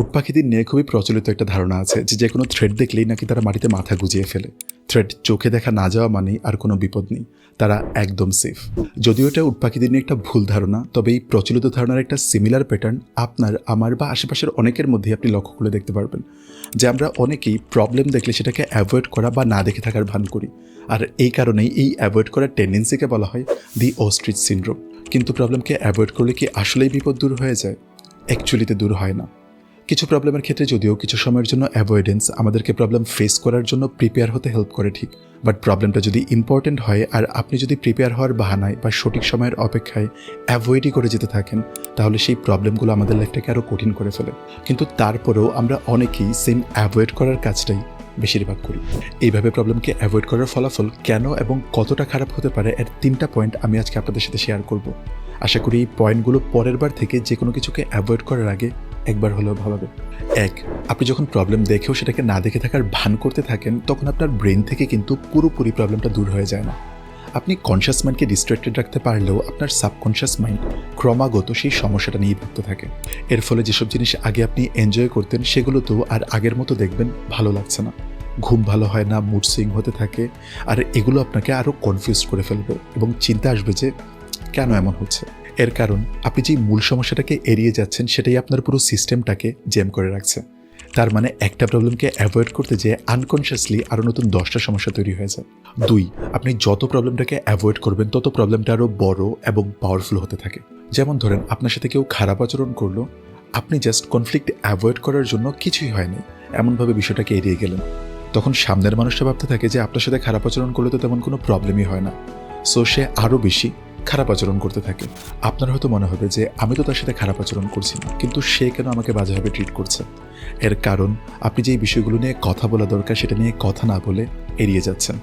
উট পাখিদের নিয়ে খুবই প্রচলিত একটা ধারণা আছে যে কোনো থ্রেড দেখলেই নাকি তারা মাটিতে মাথা গুজিয়ে ফেলে। থ্রেড চোখে দেখা না যাওয়া মানেই আর কোনো বিপদ নেই, তারা একদম সেফ। যদিও এটা উট পাখিদের নিয়ে একটা ভুল ধারণা, তবে এই প্রচলিত ধারণার একটা সিমিলার প্যাটার্ন আপনার, আমার বা আশেপাশের অনেকের মধ্যেই আপনি লক্ষ্য করে দেখতে পারবেন যে আমরা অনেকেই প্রবলেম দেখলে সেটাকে অ্যাভয়েড করা বা না দেখে থাকার ভান করি। আর এই কারণেই এই অ্যাভয়েড করার টেন্ডেন্সিকে বলা হয় দি অস্ট্রিচ সিনড্রোম। কিন্তু প্রবলেমকে অ্যাভয়েড করলে কি আসলেই বিপদ দূর হয়ে যায়? অ্যাকচুয়ালিতে দূর হয় না। কিছু প্রবলেমের ক্ষেত্রে যদিও কিছু সময়ের জন্য অ্যাভয়েডেন্স আমাদেরকে প্রবলেম ফেস করার জন্য প্রিপেয়ার হতে হেল্প করে, ঠিক, বাট প্রবলেমটা যদি ইম্পর্টেন্ট হয় আর আপনি যদি প্রিপেয়ার হওয়ার বাহানায় বা সঠিক সময়ের অপেক্ষায় অ্যাভয়েডই করে যেতে থাকেন, তাহলে সেই প্রবলেমগুলো আমাদের লাইফটাকে আরও কঠিন করে ফেলে। কিন্তু তারপরেও আমরা অনেকেই সেম অ্যাভয়েড করার কাজটাই বেশিরভাগ করি। এইভাবে প্রবলেমকে অ্যাভয়েড করার ফলাফল কেন এবং কতটা খারাপ হতে পারে এর 3টা পয়েন্ট আমি আজকে আপনাদের সাথে শেয়ার করব। আশা করি এই পয়েন্টগুলো পরের বার থেকে যে কোনো কিছুকে অ্যাভয়েড করার আগে একবার হলেও ভাবাবে। 1. আপনি যখন প্রবলেম দেখেও সেটাকে না দেখে থাকার ভান করতে থাকেন, তখন আপনার ব্রেন থেকে কিন্তু পুরোপুরি প্রবলেমটা দূর হয়ে যায় না। আপনি কনশাস মাইন্ডকে ডিস্ট্র্যাক্টেড রাখতে পারলেও আপনার সাবকনশাস মাইন্ড ক্রমাগত সেই সমস্যাটা নিয়ে ভুগতে থাকে। এর ফলে যেসব জিনিস আগে আপনি এনজয় করতেন সেগুলোতেও আর আগের মতো দেখবেন ভালো লাগছে না, ঘুম ভালো হয় না, মুড সুইং হতে থাকে, আর এগুলো আপনাকে আরও কনফিউজ করে ফেলবে এবং চিন্তা আসবে যে কেন এমন হচ্ছে। এর কারণ আপনি যে মূল সমস্যাটাকে এড়িয়ে যাচ্ছেন সেটাই আপনার পুরো সিস্টেমটাকে জ্যাম করে রাখছে। তার মানে একটা প্রবলেমকে অ্যাভয়েড করতে যেয়ে আনকনশিয়াসলি আরও নতুন 10টা সমস্যা তৈরি হয়ে যায়। 2. আপনি যত প্রবলেমটাকে অ্যাভয়েড করবেন তত প্রবলেমটা আরও বড় এবং পাওয়ারফুল হতে থাকে। যেমন ধরেন আপনার সাথে কেউ খারাপ আচরণ করলো, আপনি জাস্ট কনফ্লিক্ট অ্যাভয়েড করার জন্য কিছুই হয়নি এমনভাবে বিষয়টাকে এড়িয়ে গেলেন। তখন সামনের মানুষটা ভাবতে থাকে যে আপনার সাথে খারাপ আচরণ করলে তো তেমন কোনো প্রবলেমই হয় না, সো সে আরও বেশি খারাপ আচরণ করতে থাকে। আপনার হয়তো মনে হবে যে আমি তো তার সাথে খারাপ আচরণ করছি না, কিন্তু সে কেন আমাকে বাজেভাবে ট্রিট করছে। এর কারণ আপনি যে বিষয়গুলো নিয়ে কথা বলা দরকার সেটা নিয়ে কথা না বলে এড়িয়ে যাচ্ছেন,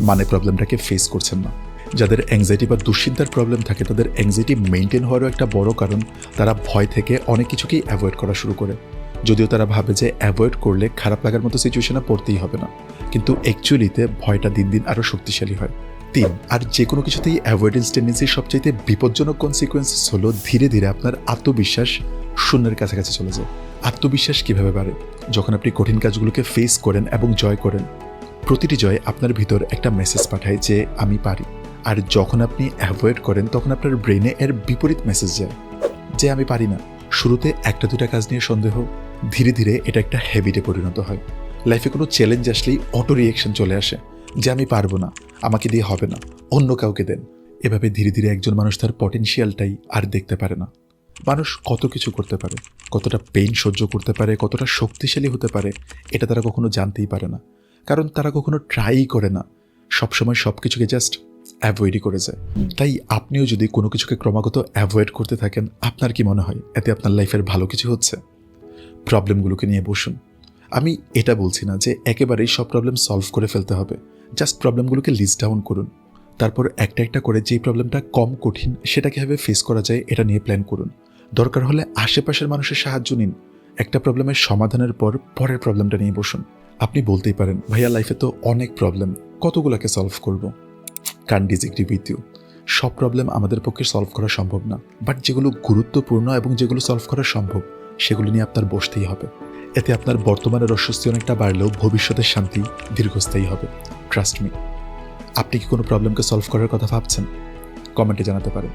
মানে প্রবলেমটাকে ফেস করছেন না। যাদের অ্যাংজাইটি বা দুশ্চিন্তার প্রবলেম থাকে তাদের অ্যাংজাইটি মেনটেন হওয়ারও একটা বড় কারণ তারা ভয় থেকে অনেক কিছুকেই অ্যাভয়েড করা শুরু করে। যদিও তারা ভাবে যে অ্যাভয়েড করলে খারাপ লাগার মতো সিচুয়েশনে পড়তেই হবে না, কিন্তু অ্যাকচুয়ালিতে ভয়টা দিন দিন আরও শক্তিশালী হয়। 3. আর যে কোনো কিছুতেই অ্যাভয়েডেন্স টেন্ডেন্সির সবচাইতে বিপজ্জনক কনসিকুয়েন্সেস হলো ধীরে ধীরে আপনার আত্মবিশ্বাস শূন্যের কাছাকাছি চলে যায়। আত্মবিশ্বাস কিভাবে বাড়ে? যখন আপনি কঠিন কাজগুলোকে ফেস করেন এবং জয় করেন, প্রতিটি জয় আপনার ভিতর একটা মেসেজ পাঠায় যে আমি পারি। আর যখন আপনি অ্যাভয়েড করেন তখন আপনার ব্রেনে এর বিপরীত মেসেজ যায় যে আমি পারি না। শুরুতে 1-2টা কাজ নিয়ে সন্দেহ, ধীরে ধীরে এটা একটা হ্যাবিটে পরিণত হয়। লাইফে কোনো চ্যালেঞ্জ আসলেই অটো রিয়েকশন চলে আসে যে আমি পারবো না, আমাকে দিয়ে হবে না, অন্য কাউকে দেন। এভাবে ধীরে ধীরে একজন মানুষ তার পটেনশিয়ালটাই আর দেখতে পারে না। মানুষ কত কিছু করতে পারে, কতটা পেইন সহ্য করতে পারে, কতটা শক্তিশালী হতে পারে, এটা তারা কখনো জানতেই পারে না, কারণ তারা কখনো ট্রাইই করে না। সবসময় সব কিছুকে জাস্ট অ্যাভয়েডই করে যায়। তাই আপনিও যদি কোনো কিছুকে ক্রমাগত অ্যাভয়েড করতে থাকেন, আপনার কি মনে হয় এতে আপনার লাইফের ভালো কিছু হচ্ছে? প্রবলেমগুলোকে নিয়ে বসুন। আমি এটা বলছি না যে একেবারেই সব প্রবলেম সলভ করে ফেলতে হবে, জাস্ট প্রবলেমগুলোকে লিস্ট ডাউন করুন। তারপর একটা একটা করে যেই প্রবলেমটা কম কঠিন সেটা কীভাবে ফেস করা যায় এটা নিয়ে প্ল্যান করুন। দরকার হলে আশেপাশের মানুষের সাহায্য নিন। একটা প্রবলেমের সমাধানের পর পরের প্রবলেমটা নিয়ে বসুন। আপনি বলতেই পারেন ভাইয়া লাইফে তো অনেক প্রবলেম, কতগুলোকে সলভ করব। Can't disagree with you. সব প্রবলেম আমাদের পক্ষে সলভ করা সম্ভব না, বাট যেগুলো গুরুত্বপূর্ণ এবং যেগুলো সলভ করা সম্ভব সেগুলো নিয়ে আপনার বসতেই হবে। এতে আপনার বর্তমানের অস্বস্তি অনেকটা বাড়লেও ভবিষ্যতের শান্তি দীর্ঘস্থায়ী হবে। Trust me. আপনি কি কোনো প্রবলেমকে সলভ করার কথা ভাবছেন? কমেন্টে জানাতে পারেন।